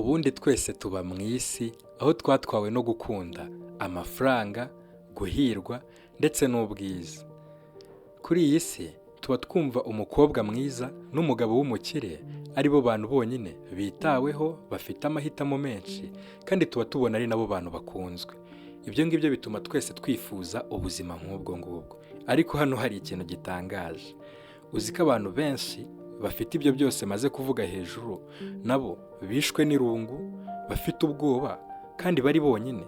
Ubundi twese tuba mu isi aho twatwawe no gukunda amafaranga, guhirwa ndetse n'ubwiza. Kuri iyi si tuba twumva umukobwa mwiza n'umugabo w'umukire ari bo bantu bonyine bitaweho, bafite amahitamo menshi kandi tuba tubona ari nabo bantu bakunzwe. Ibyo ngibyo bituma twese twifuza ubuzima nk'ubwo ngubwo. Ariko hano hari ikintu gitangaje. Uzi ko abantu benshi bafite ibyo byose maze kuvuga hejuru nabo bishwe n'irungu, bafite ubwoba kandi bari bonyine.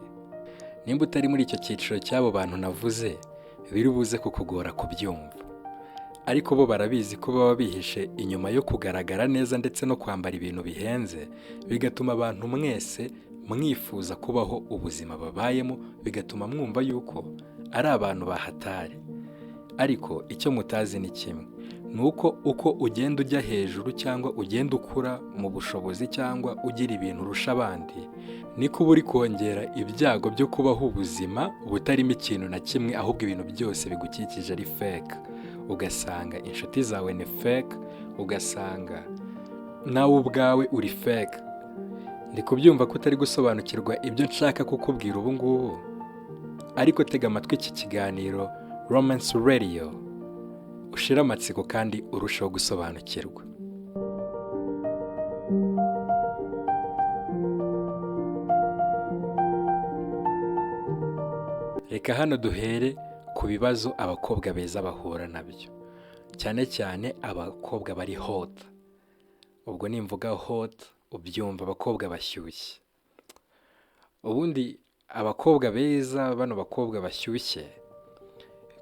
Nimba utari muri icyo cyiciro cy'abo bantu navuze, biri buze kukugora kubyumva. Ariko bo barabizi ko baba bihishe inyuma yo kugaragara neza ndetse no kwambara ibintu bihenze, bigatuma abantu mwese mwifuza kubaho ubuzima babayemo, bigatuma mwumva yuko ari abantu bahatari. Ariko icyo mutazi ni kimwe, ni uko ugenda ujya hejuru cyangwa ugenda ukura mu bushobozi cyangwa ugira ibintu urusha abandi, niko uba uri kongera ibyago byo kubaho ubuzima butarimo ikintu na kimwe, ahubwo ibintu byose bigukikije ari fake. Ugasanga inshuti zawe ni fake, ugasanga nawe ubwawe uri fake. Ndi kubyumva ko utari gusobanukirwa ibyo nshaka kukubwira ubu ngubu, ariko tega amatwi iki kiganiro Romance Radio, ushira amatsiko kandi urushaho gusobanukirwa. Reka hano duhere ku bibazo abakobwa beza bahura nabyo, cyane cyane abakobwa bari hot. Ubwo nimvuga hot ubyumva abakobwa bashyushye. Ubundi abakobwa beza, bano bakobwa bashyushye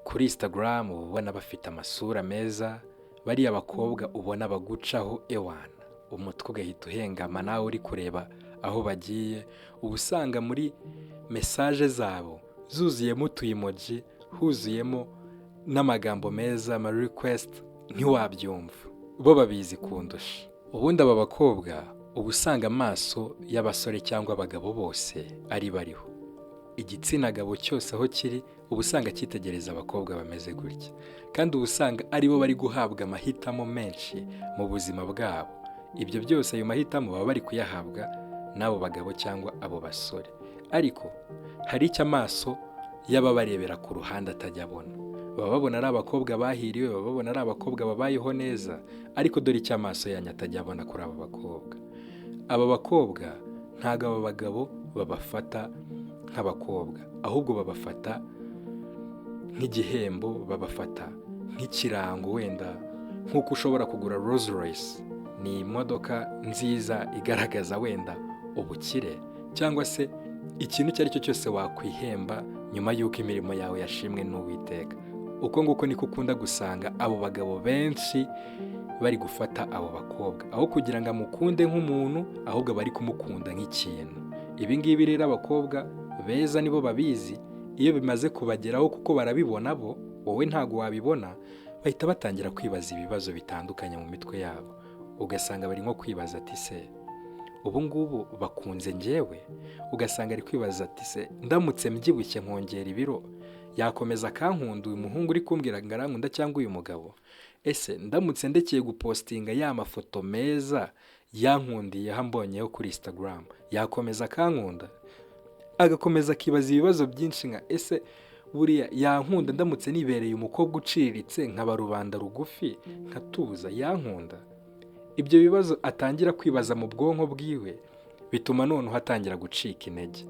kuri Instagram ubona bafite amasura meza, bari abakobwa ubona bagucaho ewana, umutwe ugahita uhengama nawe uri kureba aho bagiye. Uba usanga muri message zabo zuzuyemo utu-emoji, huzuyemo n'amagambo meza, ama request ntiwabyumva. Bo babizi kundusha. Ubundi aba bakobwa uba usanga amaso y'abasore cyangwa abagabo bose ari bariho. Igitsina gabo cyose aho kiri uba usanga cyitegereza abakobwa bameze gutya, kandi uba usanga aribo bari guhabwa amahitamo menshi mu buzima bwabo. Ibyo byose ayo mahitamo baba bari kuyahabwa n'abo bagabo cyangwa abo basore. Ariko hari icyo amaso y'ababarebera ku ruhande atajya abona. Baba babona ari abakobwa bahiriwe, baba babona ari abakobwa babayeho neza, ariko dore icyo amaso yanyu atajya abona kuri aba bakobwa. Aba bakobwa ntabwo aba bagabo babafata nk'abakobwa, ahubwo babafata nk'igihembo, babafata nk'ikirango. Wenda nk'uko ushobora kugura Rolls Royce, ni imodoka nziza igaragaza wenda ubukire, cyangwa se ikintu icyo ari cyo cyose wakwihemba nyuma y'uko imirimo yawe yashimwe n'Uwiteka. Uko nguko niko ukunda gusanga abo bagabo benshi bari gufata abo bakobwa, aho kugira ngo amukunde nk'umuntu, ahubwo bari kumukunda nk'ikintu. Ibi ngibi rero abakobwa beza nibo babizi. Iyo bimaze kubageraho kuko barabibona bo, wowe ntago wabibona, bahita batangira kwibaza ibibazo bitandukanye mu mitwe yabo. Ugasanga bari nko kwibaza ati se ubu ngubu bakunze njyewe? Ugasanga ari kwibaza ati se ndamutse mbyibushye nkongera ibiro yakomeza akankunda uyu muhungu uri kumbwira ngo arankunda cyangwa uyu mugabo? Ese ndamutse ndekeye gupostinga ya mafoto meza yankundiye hambonyeho kuri Instagram yakomeza akankunda? Agakomeza akibaza ibibazo byinshi nka ese buriya yankunda ndamutse nibereye umukobwa uciriritse nkaba rubanda rugufi nkatuza, yankunda? Ibyo bibazo atangira kwibaza mu bwonko bwiwe bituma noneho atangira gucika intege.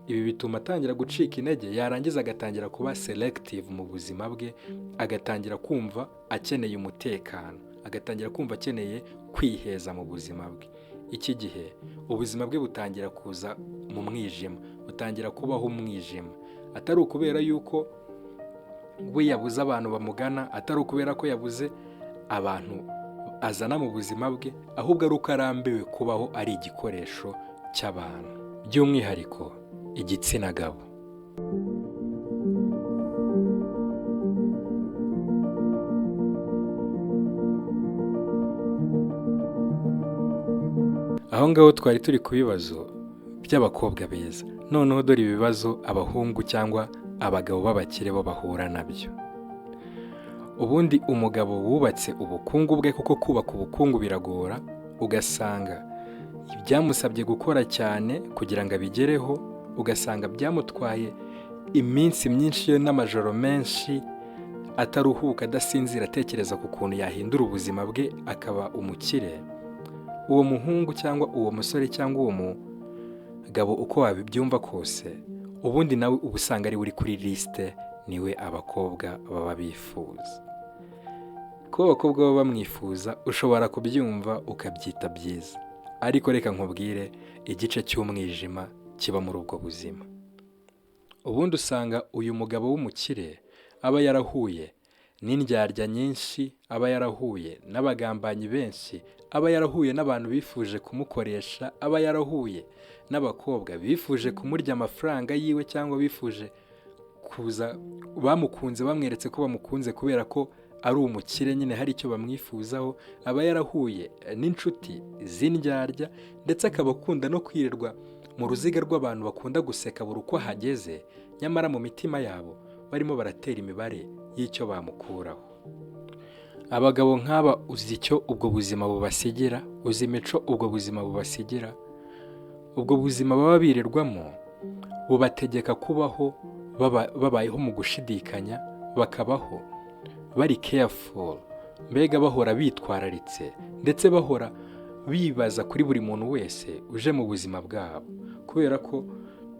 Ibi bituma atangira gucika intege, yarangiza agatangira kuba selective mu buzima bwe, agatangira kumva akeneye umutekano, agatangira kumva akeneye kwiheza mu buzima bwe. Iki gihe ubuzima bwe butangira kuza mu mwijima, butangira kubaho umwijima. Atari ukubera yuko we yabuze abantu bamugana, atari ukubera ko yabuze abantu azana mu buzima bwe, ahubwo ari uko arambiwe kubaho ari igikoresho cy'abantu, by'umwihariko igitsina gabo. Aho ngaho twari turi ku bibazo by'abakobwa beza. Noneho dore ibibazo abahungu cyangwa abagabo b'abakire bo bahura nabyo. Ubundi umugabo wubatse ubukungu bwe, kuko kubaka ubukungu biragora, ugasanga byamusabye gukora cyane kugira ngo abigereho, ugasanga byamutwaye iminsi myinshi n'amajoro menshi ataruhuka, adasinzira, atekereza ku kuntu yahindura ubuzima bwe akaba umukire. Uwo muhungu cyangwa uwo musore cyangwa uwo mugabo uko wabibyumva kose, ubundi nawe uba usanga ari uri kuri lisite, niwe abakobwa baba bifuza. Ko abakobwa baba bamwifuza ushobora kubyumva ukabyita byiza, ariko reka nkubwire igice cy'umwijima kiba muri ubwo buzima. Ubundi usanga uyu mugabo w'umukire aba yarahuye n'indyarya nyinshi, aba yarahuye n'abagambanyi benshi, aba yarahuye n'abantu bifuje kumukoresha, aba yarahuye n'abakobwa bifuje kumurya amafaranga yiwe cyangwa bifuje kuza, bamukunze bamweretse ko bamukunze kubera ko ari umukire nyine hari icyo bamwifuzaho. Aba yarahuye n'inshuti z'indyarya, ndetse akaba akunda no kwirirwa mu ruziga rw'abantu bakunda guseka buri uko hageze, nyamara mu mitima yabo barimo baratera imibare y'icyo bamukuraho. Abagabo nk'aba uzi icyo ubwo buzima bubasigira? Uzi imico ubwo buzima bubasigira? Ubwo buzima baba birirwamo bubategeka kubaho babayeho mu gushidikanya, bakabaho bari careful, mbega bahora bitwararitse, ndetse bahora bibaza kuri buri muntu wese uje mu buzima bwabo, kubera ko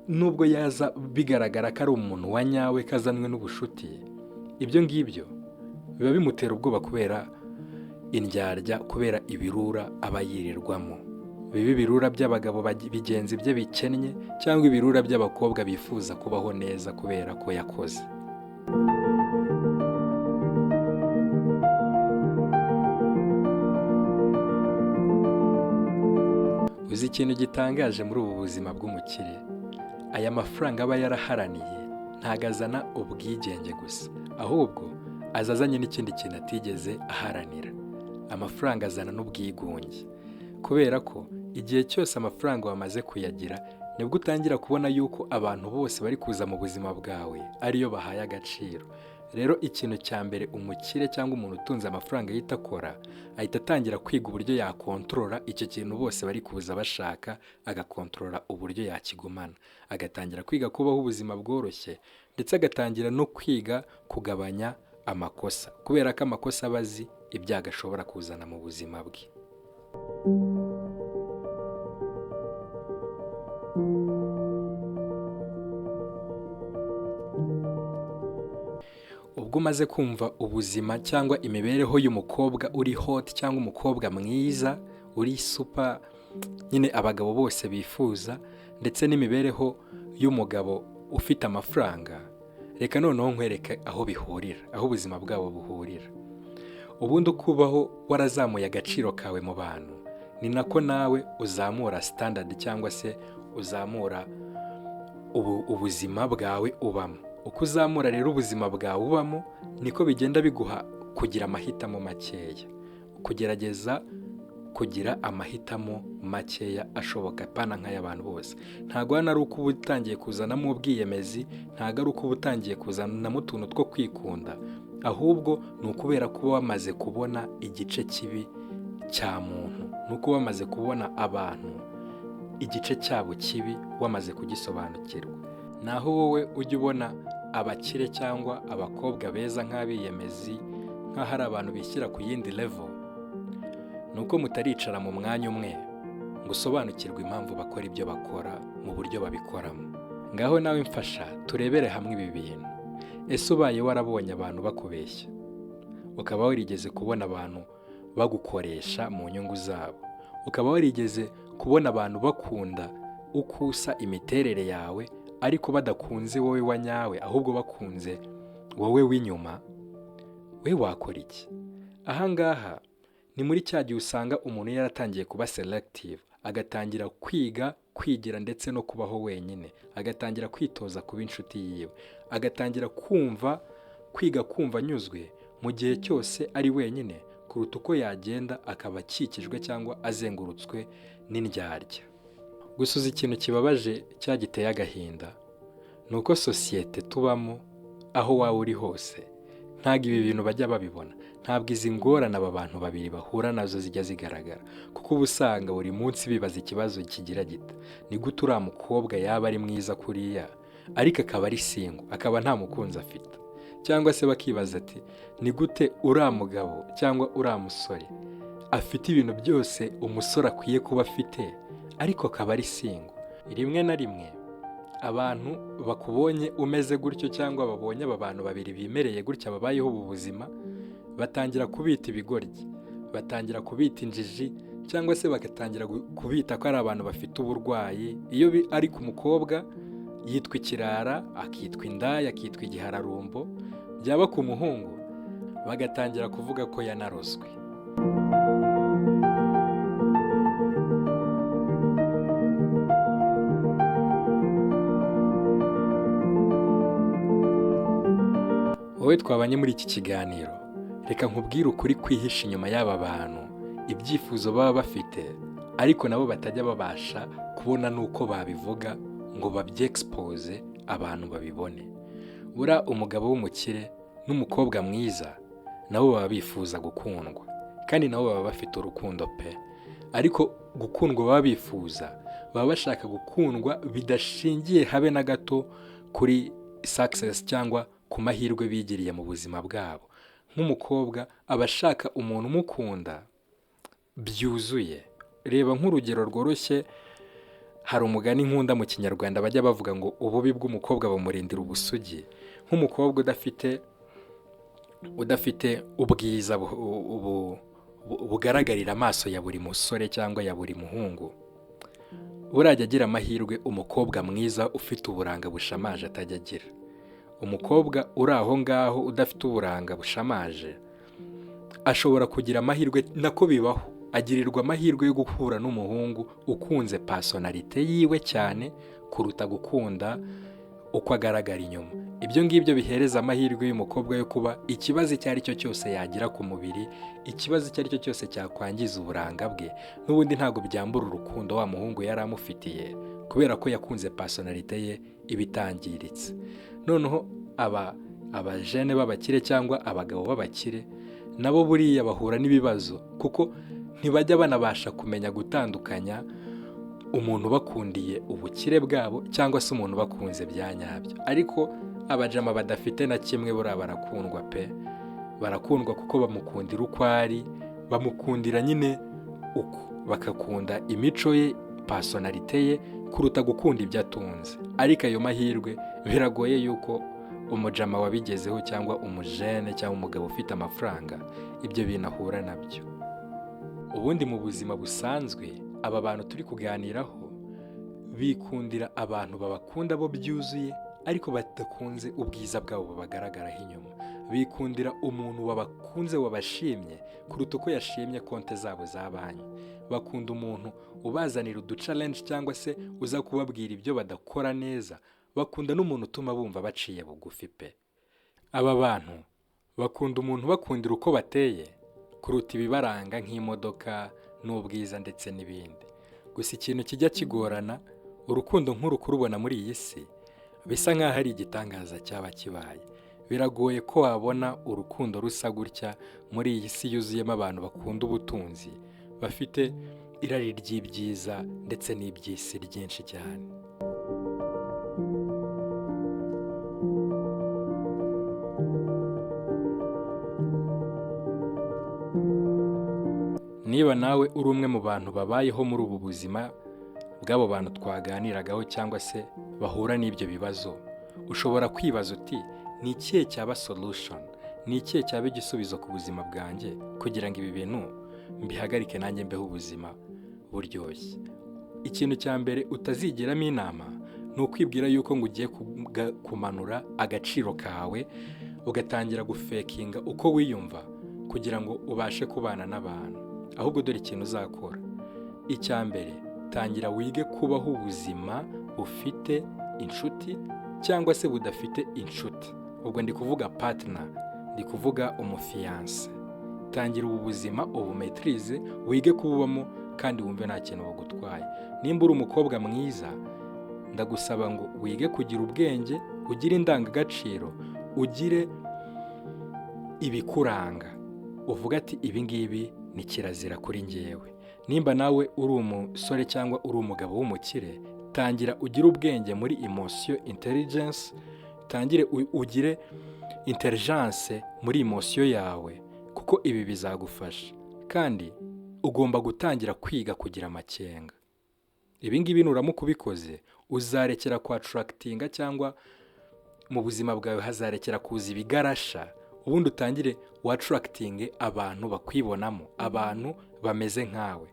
nubwo yaza bigaragara ko ari umuntu wa nyawe kazanwe n'ubushuti, ibyo ngibyo biba bimutera ubwoba kubera indyarya, kubera ibirura aba yirirwamo, biba ibirura by'abagabo bigenzi bye bikennye, cyangwa ibirura by'abakobwa bifuza kubaho neza kubera ko yakoze. Uzi ikintu gitangaje muri ubu buzima bw'umukire? Aya mafaranga aba yaraharaniye ntago azana ubwigenge gusa, ahubwo azazanye n'ikindi kintu atigeze aharanira. Amafaranga azana n'ubwigunge, kubera ko igihe cyose amafaranga wamaze kuyagira nibwo utangira kubona yuko abantu bose bari kuza mu buzima bwawe ariyo bahaye agaciro. Rero ikintu cya mbere umukire cyangwa umuntu utunze amafaranga yita akora, ahita atangira kwiga uburyo yakontorora icyo kintu bose bari kuza bashaka, agakontorora uburyo yakigumana, agatangira kwiga kubaho ubuzima bworoshye, ndetse agatangira no kwiga kugabanya amakosa, kubera ko amakosa aba azi ibyago ashobora kuzana mu buzima bwe. Ubwo umaze kumva ubuzima cyangwa imibereho y'umukobwa uri hot cyangwa umukobwa mwiza uri super, nyine abagabo bose bifuza, ndetse n'imibereho y'umugabo ufite amafaranga, reka noneho nkwereke aho bihurira, aho ubuzima bwabo buhurira. Ubundi ukubaho warazamuye agaciro kawe mu bantu, ni nako nawe uzamura standard cyangwa se uzamura ubuzima bwawe ubamo. Uko uzamura rero ubuzima bwawe ubamo, niko bigenda biguha kugira amahitamo makeya, kugerageza kugira amahitamo makeya ashoboka, pana nk'ay'abantu bose. Ntago hano ari uko uba utangiye kuzanamo ubwiyemezi, ntago ari uko uba utangiye kuzanamo utuntu two kwikunda, ahubwo ni ukubera ko wamaze kubona igice kibi cya muntu, ni uko wamaze kubona abantu igice cyabo kibi, wamaze kugisobanukirwa. Naho wowe ujya ubona abakire cyangwa abakobwa beza nk'abiyemezi nk'aho ari abantu bishyira ku yindi level, nuko mutaricara mu mwanya umwe ngo usobanukirwe impamvu bakora ibyo bakora mu buryo babikoramo. Ngaho nawe mfasha turebere hamwe ibi bintu. Ese ubaye warabonye abantu bakubeshya, ukaba warigeze kubona abantu bagukoresha mu nyungu zabo, ukaba warigeze kubona abantu bakunda uko usa, imiterere yawe, ariko badakunze wowe wa nyawe, ahubwo bakunze wowe w'inyuma, we wakora iki? Ahangaha ni muri cya gihe usanga umuntu yaratangiye kuba selective, agatangira kwigira ndetse no kubaho wenyine, agatangira kwitoza kuba inshuti yiwe, agatangira kwiga kumva anyuzwe mu gihe cyose ari wenyine, kuruta uko yagenda akaba akikijwe cyangwa azengurutswe n'indyarya. Gusa uzi ikintu kibabaje cyagiteye agahinda, ni uko sosiyete tubamo, aho waba uri hose, ntabwo ibi bintu bajya babibona, ntabwo izi ngorane aba bantu babiri bahura nazo zijya zigaragara, kuko uba usanga buri munsi bibaza ikibazo kigira gita: ni gute uriya mukobwa yaba ari mwiza kuriya ariko akaba ari single, akaba nta mukunzi afite? Cyangwa se bakibaza ati: ni gute uriya mugabo cyangwa uriya musore afite ibintu byose umusore akwiye kuba afite ariko akaba ari single? Rimwe na rimwe abantu bakubonye umeze gutyo, cyangwa babonye aba bantu babiri bimereye gutya babayeho ubu buzima, batangira kubita ibigoryi, batangira kubita injiji, cyangwa se bagatangira kubita ko ari abantu bafite uburwayi. Iyo ari ku mukobwa yitwa ikirara, akitwa indaya, akitwa igihararumbo, byaba ku muhungu bagatangira kuvuga ko yanarozwe. Wowe twabanye muri iki kiganiro, reka nkubwire ukuri kwihishe inyuma y'aba bantu, ibyifuzo baba bafite ariko nabo batajya babasha kubona n'uko babivuga ngo babyexpose abantu babibone. Buriya umugabo w'umukire n'umukobwa mwiza nabo baba bifuza gukundwa, kandi nabo baba bafite urukundo pe, ariko gukundwa baba bifuza, baba bashaka gukundwa bidashingiye habe na gato kuri success cyangwa ku mahirwe bigiriye mu buzima bwabo. Nk'umukobwa aba ashaka umuntu umukunda byuzuye. Reba nk'urugero rworoshye, hari umugani nkunda mu Kinyarwanda bajya bavuga ngo ububi bw'umukobwa bumurindira ubusugi. Nk'umukobwa udafite ubwiza bugaragarira amaso ya buri musore cyangwa ya buri muhungu, burajya agira amahirwe umukobwa mwiza ufite uburanga bushamaje atajya agira. Umukobwa uri aho ngaho udafite uburanga bushamaje ashobora kugira amahirwe, nako bibaho, agirirwa amahirwe yo guhura n'umuhungu ukunze personalite yiwe cyane kuruta gukunda uko agaragara inyuma. Ibyo ngibyo bihereza amahirwe y'umukobwa yo kuba ikibazo icyo ari cyo cyose yagira ku mubiri, ikibazo icyo ari cyo cyose cyakwangiza uburanga bwe, n'ubundi ntabwo byambura urukundo wa muhungu yari amufitiye, kubera ko yakunze personalite ye ibitangiritse. Noneho abajene b'abakire cyangwa abagabo b'abakire nabo buriya bahura n'ibibazo, kuko ntibajya banabasha kumenya gutandukanya umuntu bakundiye ubukire bwabo cyangwa se umuntu bakunze bya nyabyo. Ariko abajama badafite na kimwe buriya barakundwa pe, barakundwa kuko bamukundira uko ari, bamukundira nyine uko, bakakunda imico ye, personalite ye kuruta gukunda ibyo atunze. Ariko ayo mahirwe biragoye yuko umujama wabigezeho cyangwa umujene cyangwa umugabo ufite amafaranga ibyo bintu ahura nabyo. Ubundi mu buzima busanzwe aba bantu turi kuganiraho bikundira abantu babakunda bo byuzuye, ariko badakunze ubwiza bwabo bagaragaraho inyuma. Bikundira umuntu wabakunze wabashimye kuruta uko yashimye konte zabo za banki. Bakunda umuntu ubazanira uduchallenge cyangwa se uza kubabwira ibyo badakora neza. Bakunda n'umuntu utuma bumva baciye bugufi pe. Aba bantu bakunda umuntu bakundira uko bateye kuruta ibibaranga nk'imodoka n'ubwiza ndetse n'ibindi. Gusa ikintu kijya kigorana, urukundo nk'uru kurubona muri iyi si bisa nk'aho ari igitangaza cyaba kibaye. Biragoye ko wabona urukundo rusa gutya muri iyi si yuzuyemo abantu bakunda ubutunzi, bafite irari ry'ibyiza ndetse n'iby'isi ryinshi cyane. Niba nawe uri umwe mu bantu babayeho muri ubu buzima bw'abo bantu twaganiragaho cyangwa se bahura n'ibyo bibazo, ushobora kwibaza uti: ni ikihe cyaba solution? Ni ikihe cyaba igisubizo ku buzima bwanjye kugira ngo ibi bintu mbihagarike nanjye mbeho ubuzima buryoshye? Ikintu cya mbere utazigiramo inama ni ukwibwira yuko ngo ugiye kumanura agaciro kawe, ugatangira gufekinga uko wiyumva kugira ngo ubashe kubana n'abantu. Ahubwo dore ikintu uzakora: icya mbere, tangira wige kubaho ubuzima bufite inshuti cyangwa se budafite inshuti. Ubwo ndi kuvuga partner, ndi kuvuga umufiance. Tangira ubu buzima ubumetrize, wige kububamo kandi wumve nta kintu bugutwaye. Nimba uri umukobwa mwiza, ndagusaba ngo wige kugira ubwenge, ugire indangagaciro, ugire ibikuranga, uvuga ati ibi ngibi ni kirazira kuri njyewe. Nimba nawe uri umusore cyangwa uri umugabo w'umukire, tangira ugire ubwenge muri emotion intelligence, tangire ugire intelligence muri emotion yawe, kuko ibi bizagufasha. Kandi ugomba gutangira kwiga kugira amakenga. Ibi ngibi nuramuka ubikoze, uzarekera kwa attractinga, cyangwa mu buzima bwawe hazarekera kuza ibigarasha, ubundi utangire wa attractinge abantu bakwibonamo, abantu bameze nkawe.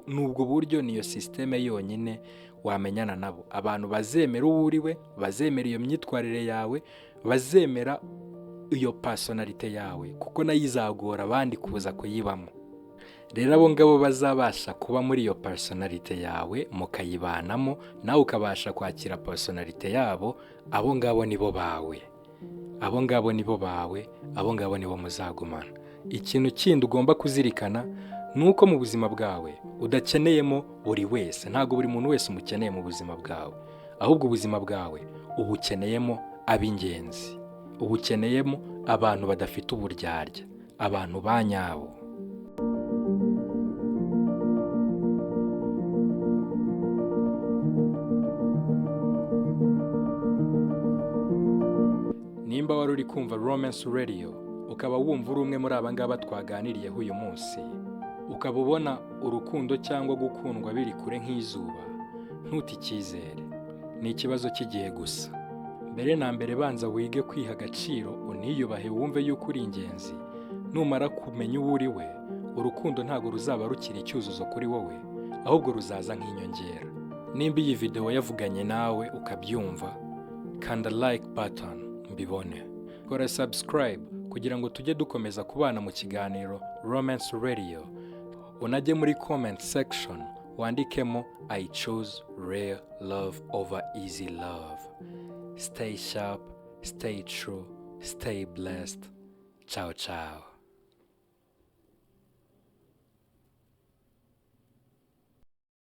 Nubwo buryo niyo systeme yonyine wamenyana nabo, abantu bazemera uwo uriwe, bazemera iyo myitwarire yawe, bazemera iyo personality yawe, kuko nayo izagora abandi kuza kuyibamo. Rero abo ngabo bazabasha kuba muri iyo personality yawe, mukayibanamo, nawe ukabasha kwakira personality yabo, abo ngabo nibo bawe, abo ngabo nibo bawe, abo ngabo nibo muzagumana. Ikintu kindi ugomba kuzirikana nuko mu buzima bwawe udakeneyemo buri wese, ntabwo buri muntu wese umukeneye mu buzima bwawe, ahubwo ubuzima bwawe ubukeneyemo ab'ingenzi, ubukeneyemo abantu badafite uburyarya, abantu banyabo. Nimba wari uri kumva Romance Radio, ukaba wumva uri umwe muri aba ngaba twaganiriyeho uyu munsi, ukaba ubona urukundo cyangwa gukundwa biri kure nk'izuba, ntuti icyizere, ni ikibazo cy'igihe gusa. Mbere na mbere banza wige kwiha agaciro, uniyubahe, wumve yuko uri ingenzi. Numara kumenya uwo uri we, urukundo ntabwo ruzaba rukiri icyuzuzo kuri wowe, ahubwo ruzaza nk'inyongera. Nimba iyi video yavuganye nawe ukabyumva, kanda like button mbibone, kora subscribe kugira ngo tujye dukomeza kubana mu kiganiro Romance Radio. Unajye muri comment section wandikemo I choose real love over easy love. Stay sharp, stay true, stay blessed. Ciao ciao.